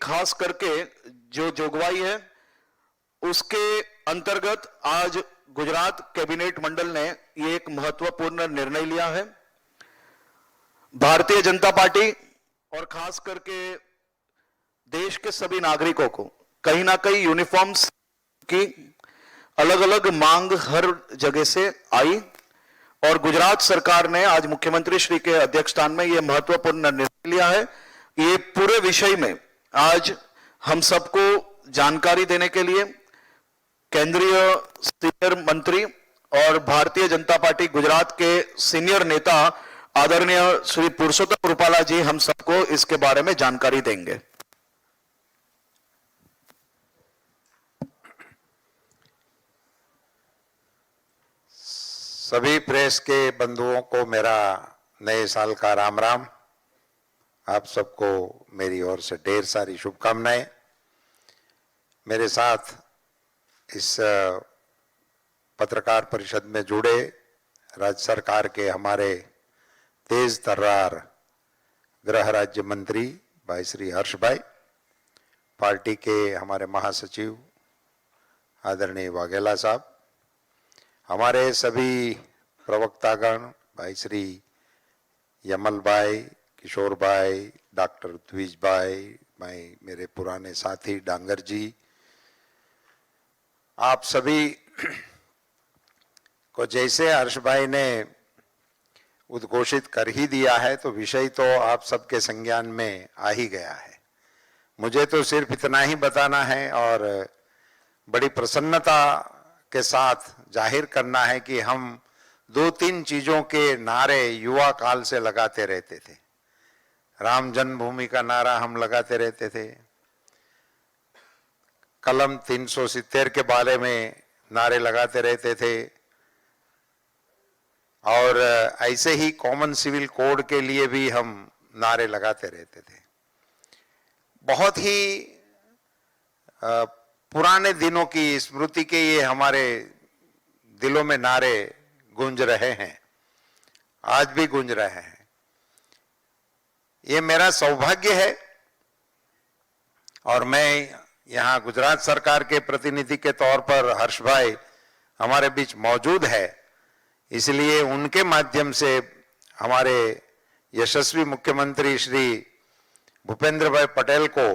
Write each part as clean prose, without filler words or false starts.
खास करके जो जोगवाई है उसके अंतर्गत आज गुजरात कैबिनेट मंडल ने ये एक महत्वपूर्ण निर्णय लिया है। भारतीय जनता पार्टी और खास करके देश के सभी नागरिकों को कहीं ना कहीं यूनिफॉर्म्स की अलग अलग मांग हर जगह से आई और गुजरात सरकार ने आज मुख्यमंत्री श्री के अध्यक्षस्थान में यह महत्वपूर्ण निर्णय लिया है। ये पूरे विषय में आज हम सबको जानकारी देने के लिए केंद्रीय सीनियर मंत्री और भारतीय जनता पार्टी गुजरात के सीनियर नेता आदरणीय श्री पुरुषोत्तम रूपाला जी हम सबको इसके बारे में जानकारी देंगे। सभी प्रेस के बंधुओं को मेरा नए साल का राम राम। आप सबको मेरी ओर से ढेर सारी शुभकामनाएं। मेरे साथ इस पत्रकार परिषद में जुड़े राज्य सरकार के हमारे तेज तर्रार गृह राज्य मंत्री भाई श्री हर्ष भाई, पार्टी के हमारे महासचिव आदरणीय वाघेला साहब, हमारे सभी प्रवक्तागण भाई श्री यमल भाई, किशोर भाई, डॉक्टर द्विज भाई, मेरे पुराने साथी डांगर जी, आप सभी को जैसे हर्ष भाई ने उद्घोषित कर ही दिया है तो विषय तो आप सबके संज्ञान में आ ही गया है। मुझे तो सिर्फ इतना ही बताना है और बड़ी प्रसन्नता के साथ जाहिर करना है कि हम 2-3 चीजों के नारे युवा काल से लगाते रहते थे। राम जन्मभूमि का नारा हम लगाते रहते थे, कलम 370 के बारे में नारे लगाते रहते थे और ऐसे ही कॉमन सिविल कोड के लिए भी हम नारे लगाते रहते थे। बहुत ही पुराने दिनों की स्मृति के ये हमारे दिलों में नारे गूंज रहे हैं, आज भी गूंज रहे हैं। ये मेरा सौभाग्य है और मैं यहाँ गुजरात सरकार के प्रतिनिधि के तौर पर हर्ष भाई हमारे बीच मौजूद है, इसलिए उनके माध्यम से हमारे यशस्वी मुख्यमंत्री श्री भूपेंद्र भाई पटेल को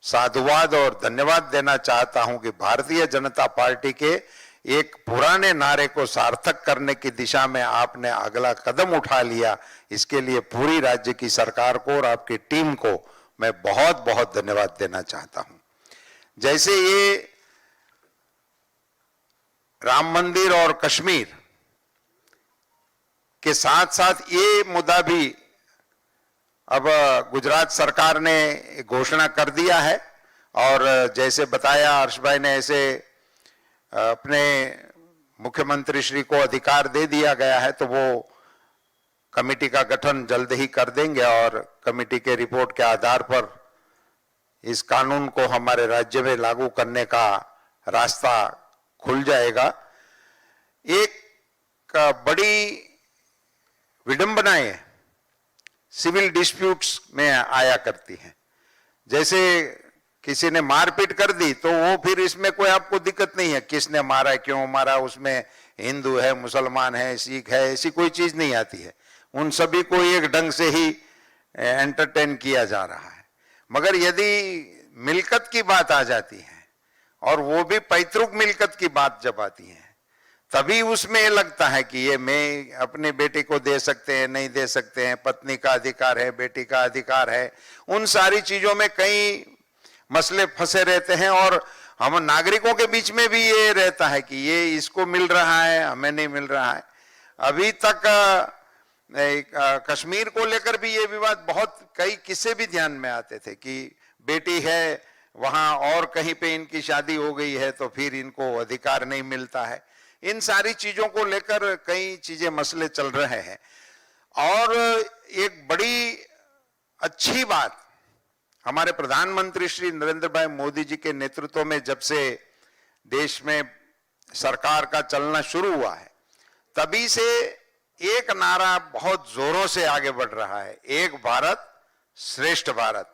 साधुवाद और धन्यवाद देना चाहता हूं कि भारतीय जनता पार्टी के एक पुराने नारे को सार्थक करने की दिशा में आपने अगला कदम उठा लिया। इसके लिए पूरी राज्य की सरकार को और आपकी टीम को मैं बहुत बहुत धन्यवाद देना चाहता हूं। जैसे ये राम मंदिर और कश्मीर के साथ साथ ये मुद्दा भी अब गुजरात सरकार ने घोषणा कर दिया है और जैसे बताया हर्ष भाई ने, ऐसे अपने मुख्यमंत्री श्री को अधिकार दे दिया गया है तो वो कमेटी का गठन जल्द ही कर देंगे और कमेटी के रिपोर्ट के आधार पर इस कानून को हमारे राज्य में लागू करने का रास्ता खुल जाएगा। एक बड़ी विडंबनाएं सिविल डिस्प्यूट्स में आया करती हैं। जैसे किसी ने मारपीट कर दी तो वो फिर इसमें कोई आपको दिक्कत नहीं है, किसने मारा, क्यों मारा, उसमें हिंदू है, मुसलमान है, सिख है, ऐसी कोई चीज नहीं आती है। उन सभी को एक ढंग से ही एंटरटेन किया जा रहा है। मगर यदि मिल्कत की बात आ जाती है और वो भी पैतृक मिल्कत की बात जब आती है तभी उसमें ये लगता है कि ये मैं अपने बेटे को दे सकते हैं, नहीं दे सकते हैं, पत्नी का अधिकार है, बेटी का अधिकार है, उन सारी चीजों में कई मसले फंसे रहते हैं और हम नागरिकों के बीच में भी ये रहता है कि ये इसको मिल रहा है, हमें नहीं मिल रहा है। अभी तक कश्मीर को लेकर भी ये विवाद, बहुत कई किस्से भी ध्यान में आते थे कि बेटी है वहां और कहीं पे इनकी शादी हो गई है तो फिर इनको अधिकार नहीं मिलता है। इन सारी चीजों को लेकर कई चीजें मसले चल रहे हैं और एक बड़ी अच्छी बात हमारे प्रधानमंत्री श्री नरेंद्र भाई मोदी जी के नेतृत्व में जब से देश में सरकार का चलना शुरू हुआ है तभी से एक नारा बहुत जोरों से आगे बढ़ रहा है, एक भारत श्रेष्ठ भारत।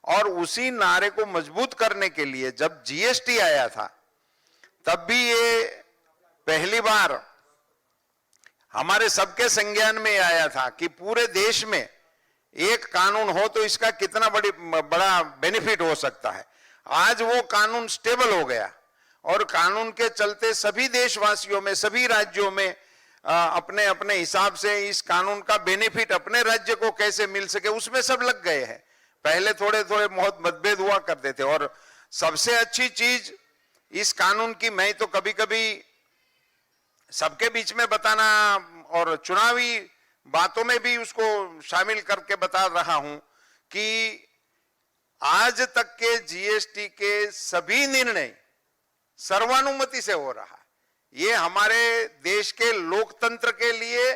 और उसी नारे को मजबूत करने के लिए जब जीएसटी आया था तब भी ये पहली बार हमारे सबके संज्ञान में आया था कि पूरे देश में एक कानून हो तो इसका कितना बड़ा बेनिफिट हो सकता है। आज वो कानून स्टेबल हो गया और कानून के चलते सभी देशवासियों में, सभी राज्यों में अपने अपने हिसाब से इस कानून का बेनिफिट अपने राज्य को कैसे मिल सके उसमें सब लग गए हैं। पहले थोड़े थोड़े बहुत मतभेद हुआ करते थे और सबसे अच्छी चीज इस कानून की मैं तो कभी कभी सबके बीच में बताना और चुनावी बातों में भी उसको शामिल करके बता रहा हूं कि आज तक के जीएसटी के सभी निर्णय सर्वानुमति से हो रहा है। ये हमारे देश के लोकतंत्र के लिए,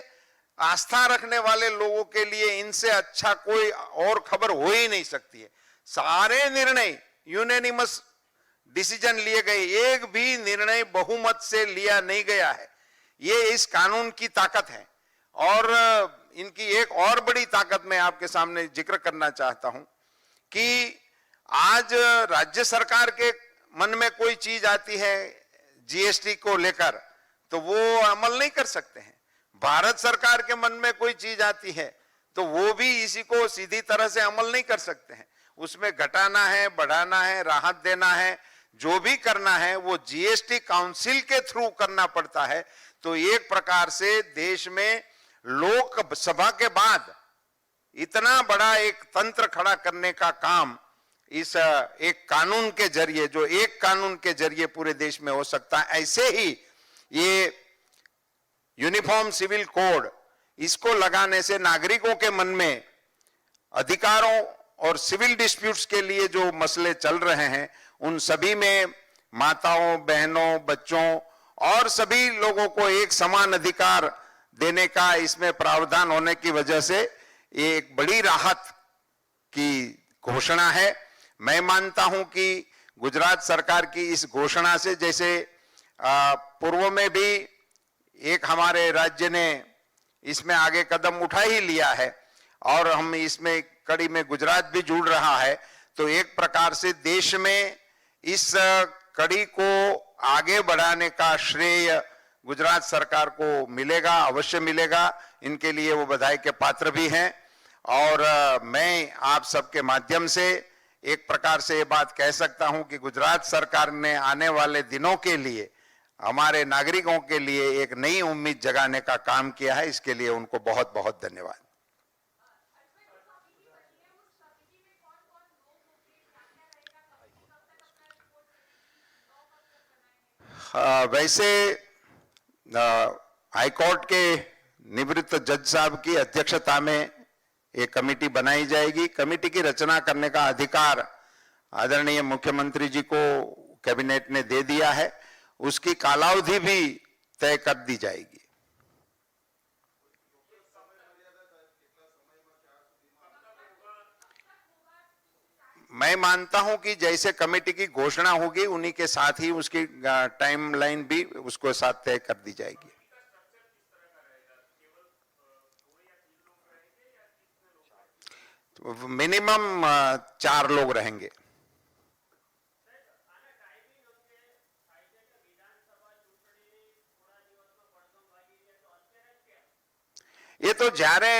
आस्था रखने वाले लोगों के लिए इनसे अच्छा कोई और खबर हो ही नहीं सकती है। सारे निर्णय यूनानिमस डिसीजन लिए गए, एक भी निर्णय बहुमत से लिया नहीं गया है। ये इस कानून की ताकत है। और इनकी एक और बड़ी ताकत मैं आपके सामने जिक्र करना चाहता हूं कि आज राज्य सरकार के मन में कोई चीज आती है जीएसटी को लेकर तो वो अमल नहीं कर सकते हैं। भारत सरकार के मन में कोई चीज आती है तो वो भी इसी को सीधी तरह से अमल नहीं कर सकते हैं। उसमें घटाना है, बढ़ाना है, राहत देना है, जो भी करना है वो जीएसटी काउंसिल के थ्रू करना पड़ता है। तो एक प्रकार से देश में लोकसभा के बाद इतना बड़ा एक तंत्र खड़ा करने का काम इस एक कानून के जरिए, जो एक कानून के जरिए पूरे देश में हो सकता है। ऐसे ही ये यूनिफॉर्म सिविल कोड, इसको लगाने से नागरिकों के मन में अधिकारों और सिविल डिस्प्यूट्स के लिए जो मसले चल रहे हैं उन सभी में माताओं, बहनों, बच्चों और सभी लोगों को एक समान अधिकार देने का इसमें प्रावधान होने की वजह से ये एक बड़ी राहत की घोषणा है। मैं मानता हूं कि गुजरात सरकार की इस घोषणा से, जैसे पूर्व में भी एक हमारे राज्य ने इसमें आगे कदम उठा ही लिया है और हम इसमें कड़ी में गुजरात भी जुड़ रहा है, तो एक प्रकार से देश में इस कड़ी को आगे बढ़ाने का श्रेय गुजरात सरकार को मिलेगा, अवश्य मिलेगा। इनके लिए वो बधाई के पात्र भी हैं। और मैं आप सबके माध्यम से एक प्रकार से ये बात कह सकता हूं कि गुजरात सरकार ने आने वाले दिनों के लिए हमारे नागरिकों के लिए एक नई उम्मीद जगाने का काम किया है। इसके लिए उनको बहुत बहुत धन्यवाद। वैसे हाईकोर्ट के निवृत्त जज साहब की अध्यक्षता में एक कमेटी बनाई जाएगी। कमेटी की रचना करने का अधिकार आदरणीय मुख्यमंत्री जी को कैबिनेट ने दे दिया है। उसकी कालावधि भी तय कर दी जाएगी। मैं मानता हूं कि जैसे कमेटी की घोषणा होगी उन्हीं के साथ ही उसकी टाइमलाइन भी उसको साथ तय कर दी जाएगी। मिनिमम 4 लोग रहेंगे। ये तो જ્યારે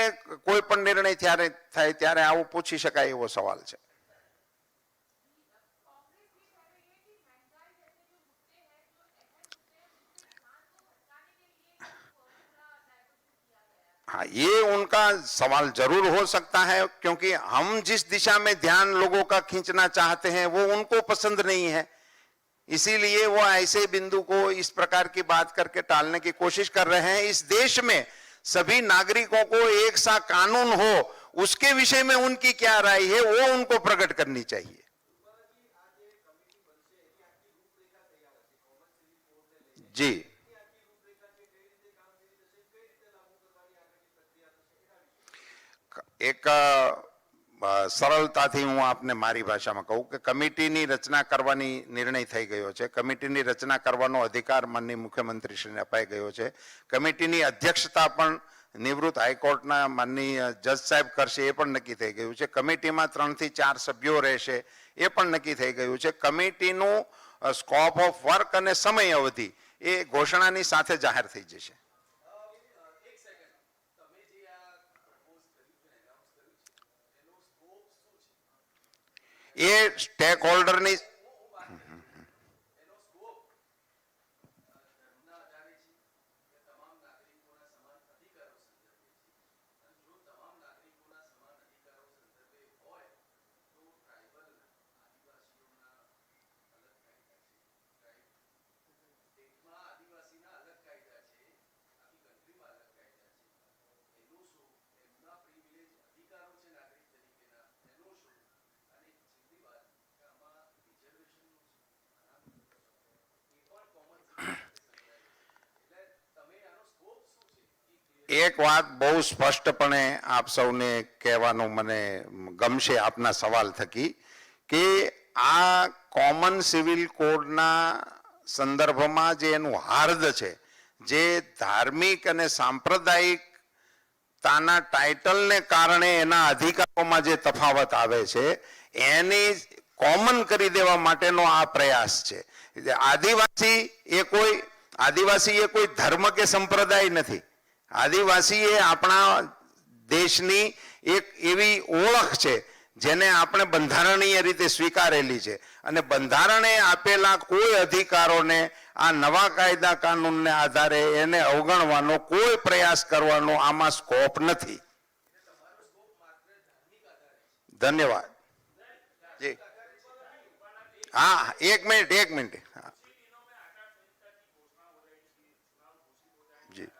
કોઈ પણ નિર્ણય થાય ત્યારે આવું પૂછી શકાય એવો સવાલ છે। हाँ, ये उनका सवाल जरूर हो सकता है क्योंकि हम जिस दिशा में ध्यान लोगों का खींचना चाहते हैं वो उनको पसंद नहीं है, इसीलिए वो ऐसे बिंदु को इस प्रकार की बात करके टालने की कोशिश कर रहे हैं। इस देश में सभी नागरिकों को एक सा कानून हो, उसके विषय में उनकी क्या राय है वो उनको प्रकट करनी चाहिए। जी, एक સરળતાથી હું આપને મારી ભાષામાં કહું કે કમિટીની રચના કરવાની નિર્ણય થઈ ગયો છે। કમિટીની રચના કરવાનો અધિકાર માનનીય મુખ્યમંત્રીશ્રીને અપાઈ ગયો છે। કમિટીની અધ્યક્ષતા પણ નિવૃત્ત હાઈકોર્ટના માનનીય જજ સાહેબ કરશે એ પણ નક્કી થઈ ગયું છે. કમિટીમાં 3 થી 4 સભ્યો રહેશે એ પણ નક્કી થઈ ગયું છે. કમિટીનું સ્કોપ ઓફ વર્ક અને સમય અવધિ એ ઘોષણાની સાથે જાહેર થઈ જશે. એ સ્ટેક હોલ્ડરની એક વાત બહુ સ્પષ્ટપણે આપ સૌને કહેવાનું મને ગમશે આપના સવાલ થકી કે આ કોમન સિવિલ કોડના સંદર્ભમાં જે એનું હાર્દ છે, જે ધાર્મિક અને સાંપ્રદાયિક તાના ટાઇટલને કારણે એના અધિકારોમાં જે તફાવત આવે છે એની કોમન કરી દેવા માટેનો આ પ્રયાસ છે. આદિવાસી એ કોઈ ધર્મ કે સંપ્રદાય નથી. આદિવાસી એ આપણા દેશની એક એવી ઓળખ છે જેને આપણે બંધારણીય રીતે સ્વીકારેલી છે અને બંધારણે આપેલા કોઈ અધિકારોને આ નવા કાયદા કાનૂનને આધારે એને અવગણવાનો કોઈ પ્રયાસ કરવાનો આમાં સ્કોપ નથી. ધન્યવાદ. જી હા, એક મિનિટ. હા જી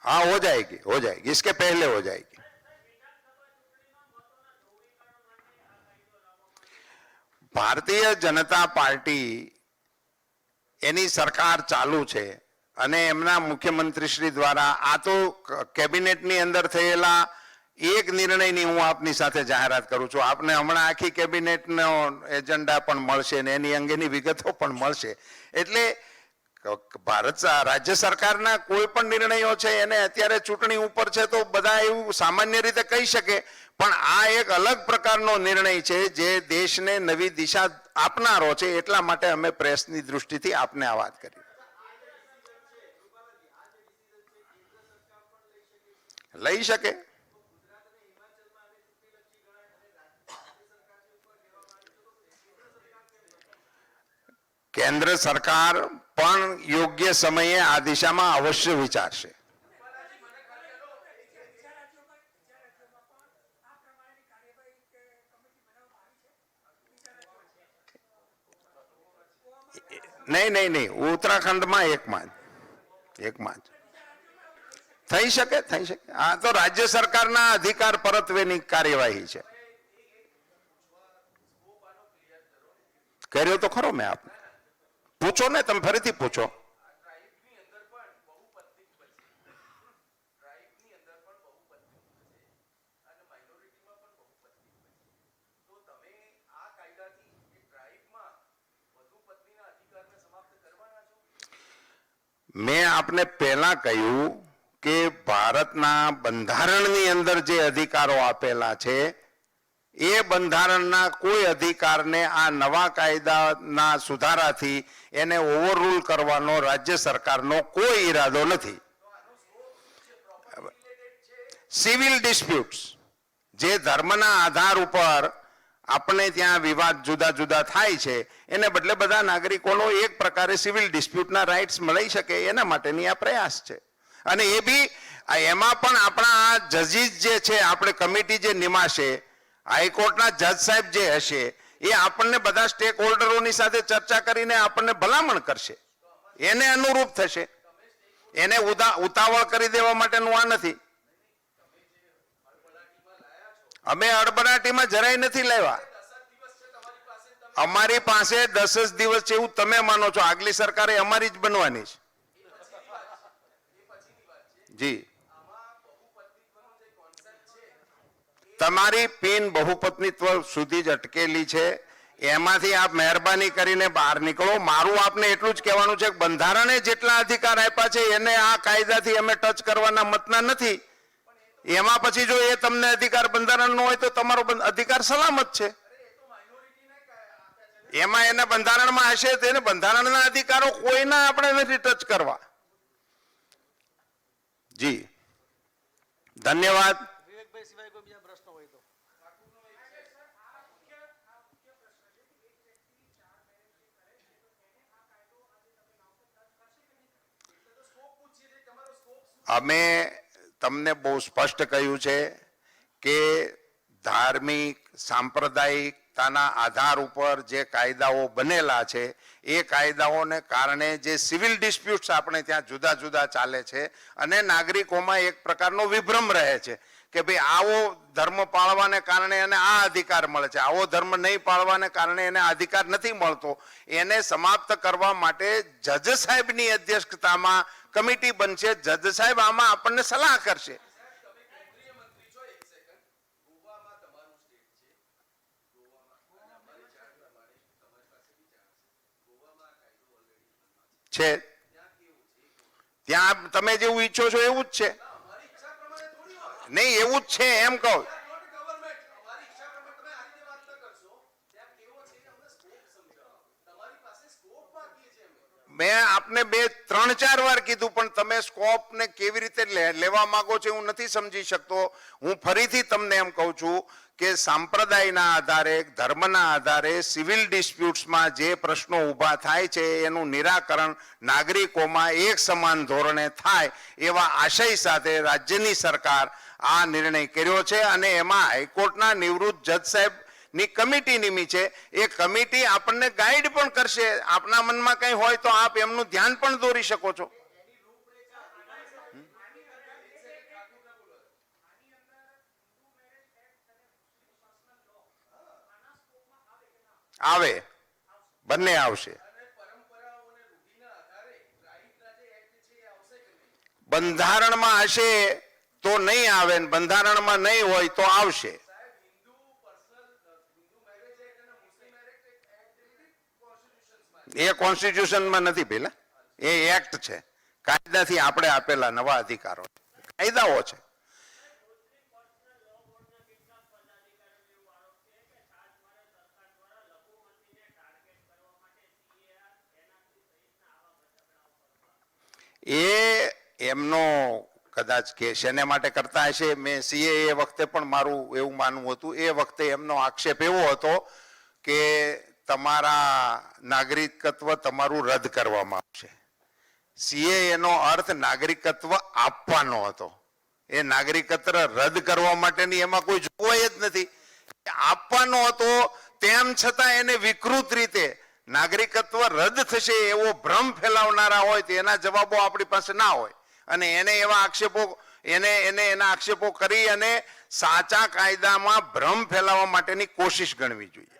हाँ हो जाएगी इसके पहले हो जाएगी. ભારતીય જનતા પાર્ટી એની સરકાર ચાલુ છે અને એમના મુખ્યમંત્રી શ્રી દ્વારા આ તો કેબિનેટની અંદર થયેલા એક નિર્ણયની હું આપની સાથે જાહેરાત કરું છું. આપને હમણાં આખી કેબિનેટનો એજન્ડા પણ મળશે ને એની અંગેની વિગતો પણ મળશે. એટલે રાજ્ય સરકારના કોઈ પણ નિર્ણયો છે એને અત્યારે ચૂંટણી ઉપર છે તો બધા એવું સામાન્ય રીતે કહી શકે, પણ આ એક અલગ પ્રકારનો નિર્ણય છે જે દેશને નવી દિશા આપનારો છે. એટલા માટે અમે પ્રેસની દૃષ્ટિથી આપને આ વાત કરી. લઈ શકે. કેન્દ્ર સરકાર પણ યોગ્ય સમયે આ દિશામાં અવશ્ય વિચારશે. નહીં ઉત્તરાખંડમાં એકમાં જ થઈ શકે. આ તો રાજ્ય સરકારના અધિકાર પરત્વેની કાર્યવાહી છે. કર્યો તો ખરો મેં આપને. પૂછો ને, તમે ફરીથી પૂછો. મેં આપને પહેલા કહ્યું કે ભારતના બંધારણની અંદર જે અધિકારો આપેલા છે એ બંધારણના કોઈ અધિકારને આ નવા કાયદાના સુધારાથી એને ઓવરરૂલ કરવાનો રાજ્ય સરકારનો કોઈ ઈરાદો નથી. સિવિલ ડિસ્પ્યુટ્સ જે ધર્મના આધાર ઉપર આપણે ત્યાં વિવાદ જુદા થાય છે એને બદલે બધા નાગરિકોનો એક પ્રકારે સિવિલ ડિસ્પ્યુટના રાઇટ્સ મળી શકે એના માટેની આ પ્રયાસ છે. અને એ બી એમાં પણ આપણા આ જજીસ જે છે, આપણે કમિટી જે નિમાશે, હાઈકોર્ટના જજ સાહેબ જે હશે એ આપણને બધા સ્ટેક હોલ્ડરોની સાથે ચર્ચા કરીને આપણને ભલામણ કરશે, એને અનુરૂપ થશે. એને ઉતાવળ કરી દેવા માટેનું આ નથી. અમે અડબડાટીમાં જરાય નથી લેવા. અમારી પાસે 10 જ દિવસ છે એવું તમે માનો છો. આગલી સરકારે અમારી જ બનવાની છે. જી તમારી પિન બહુપત્નીત્વ સુધી જ અટકેલી છે. એમાંથી આપ મહેરબાની કરીને બહાર નીકળો. મારું આપને એટલું જ કહેવાનું છે કે બંધારણે જેટલા અધિકાર આપ્યા છે એને આ કાયદાથી અમે ટચ કરવાના મતના નથી. એમાં પછી જો એ તમને અધિકાર બંધારણનો હોય તો તમારો અધિકાર સલામત છે. એમાં એને બંધારણમાં હશે તેને બંધારણના અધિકારો કોઈના આપણે નથી ટચ કરવા. જી ધન્યવાદ. વિવેકભાઈ સિવાય કોઈ બીજા પ્રશ્નો હોય તો અમે તમને બહુ સ્પષ્ટ કહ્યું છે કે ધાર્મિક સાંપ્રદાયિકતાના આધાર ઉપર જે કાયદાઓ બનેલા છે એ કાયદાઓને કારણે જે સિવિલ ડિસ્પ્યુટ્સ આપણે ત્યાં જુદા જુદા ચાલે છે અને નાગરિકોમાં એક પ્રકારનો વિભ્રમ રહે છે કે ભાઈ આવો ધર્મ પાળવાને કારણે એને આ અધિકાર મળે છે, આવો ધર્મ નહીં પાળવાને કારણે એને અધિકાર નથી મળતો. એને સમાપ્ત કરવા માટે જજ સાહેબની અધ્યક્ષતામાં કમિટી બનશે. જજ સાહેબ આમાં આપણને સલાહ કરશે. છે ત્યાં તમે જેવું ઈચ્છો છો એવું જ છે. નહીં એવું જ છે એમ કહું. મેં આપને 2-3-4 વાર કીધું પણ તમે સ્કોપ ને કેવી રીતે લેવા માંગો છો હું નથી સમજી શકતો. હું ફરીથી તમને એમ કહું છું કે સંપ્રદાયના આધારે ધર્મના આધારે સિવિલ ડિસ્પ્યુટ્સમાં જે પ્રશ્નો ઊભા થાય છે એનું નિરાકરણ નાગરિકોમાં એક સમાન ધોરણે થાય એવા આશય સાથે રાજ્યની સરકાર આ નિર્ણય કર્યો છે અને એમાં હાઈકોર્ટના નિવૃત્ત જજ સાહેબ ની કમિટી નિમી છે. એ કમિટી આપણને ગાઈડ પણ કરશે. આપના મનમાં કંઈ હોય તો આપ એમનું ધ્યાન પણ દોરી શકો છો. આવે બંને આવશે. બંધારણમાં હશે તો નહીં આવે ને બંધારણમાં નહીં હોય તો આવશે. એ કોન્સ્ટિટ્યુશનમાં નથી પેલા, એ એક્ટ છે. કાયદાથી આપણે આપેલા નવા અધિકારો કાયદાઓ છે. એ એમનો કદાચ કે શેને માટે કરતા હશે. મેં સીએ વખતે પણ મારું એવું માનવું હતું. એ વખતે એમનો આક્ષેપ એવો હતો કે તમારા નાગરિકત્વ તમારું રદ કરવામાં આવશે. સીએ એનો અર્થ નાગરિકત્વ આપવાનો હતો. એ નાગરિકત્વ રદ કરવા માટેની એમાં કોઈ જોગવાઈ જ નથી. આપવાનો હતો તેમ છતાં એને વિકૃત રીતે નાગરિકત્વ રદ થશે એવો ભ્રમ ફેલાવનારા હોય તો એના જવાબો આપણી પાસે ના હોય અને એને એવા આક્ષેપો એના આક્ષેપો કરી અને સાચા કાયદામાં ભ્રમ ફેલાવવા માટેની કોશિશ ગણવી જોઈએ.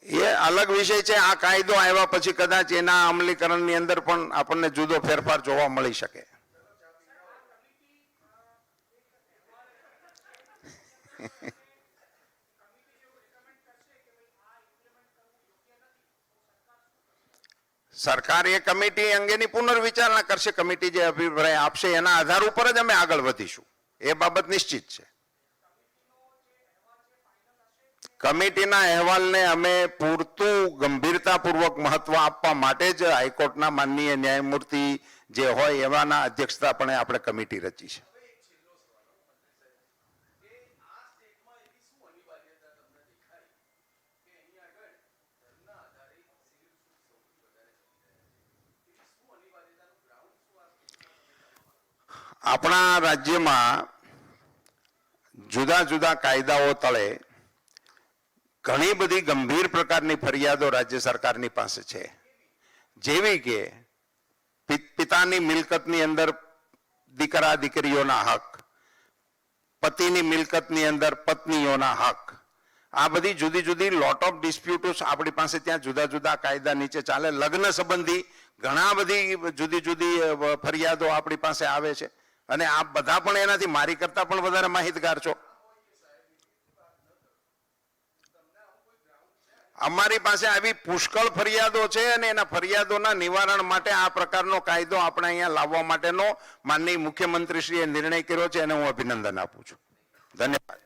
એ અલગ વિષય છે. આ કાયદો આવ્યા પછી કદાચ એના અમલીકરણની અંદર પણ આપણને જુદો ફેરફાર જોવા મળી શકે. સરકાર એ કમિટી અંગેની પુનર્વિચારણા કરશે. કમિટી જે અભિપ્રાય આપશે એના આધાર ઉપર જ અમે આગળ વધીશું. એ બાબત નિશ્ચિત છે. કમિટીના અહેવાલને અમે પૂરતું ગંભીરતાપૂર્વક મહત્વ આપવા માટે જ હાઈકોર્ટના માનનીય ન્યાયમૂર્તિ જે હોય એવાના અધ્યક્ષતાપણે આપણે કમિટી રચી છે. આપણા રાજ્યમાં જુદા જુદા કાયદાઓ તળે ઘણી બધી ગંભીર પ્રકારની ફરિયાદો રાજ્ય સરકારની પાસે છે. જેવી કે પિતાની મિલકતની અંદર દીકરા દીકરીઓના હક, પતિની મિલકતની અંદર પત્નીઓના હક, આ બધી જુદી જુદી લોટ ઓફ ડિસ્પ્યુટ્સ આપણી પાસે ત્યાં જુદા જુદા કાયદા નીચે ચાલે. લગ્ન સંબંધી ઘણા બધી જુદી જુદી ફરિયાદો આપણી પાસે આવે છે અને આપ બધા પણ એનાથી મારી કરતા પણ વધારે માહિતગાર છો. અમારી પાસે આવી પુષ્કળ ફરિયાદો છે અને એના ફરિયાદોના નિવારણ માટે આ પ્રકારનો કાયદો આપણે અહીંયા લાવવા માટેનો માનનીય મુખ્યમંત્રીશ્રીએ નિર્ણય કર્યો છે અને હું અભિનંદન આપું છું. ધન્યવાદ.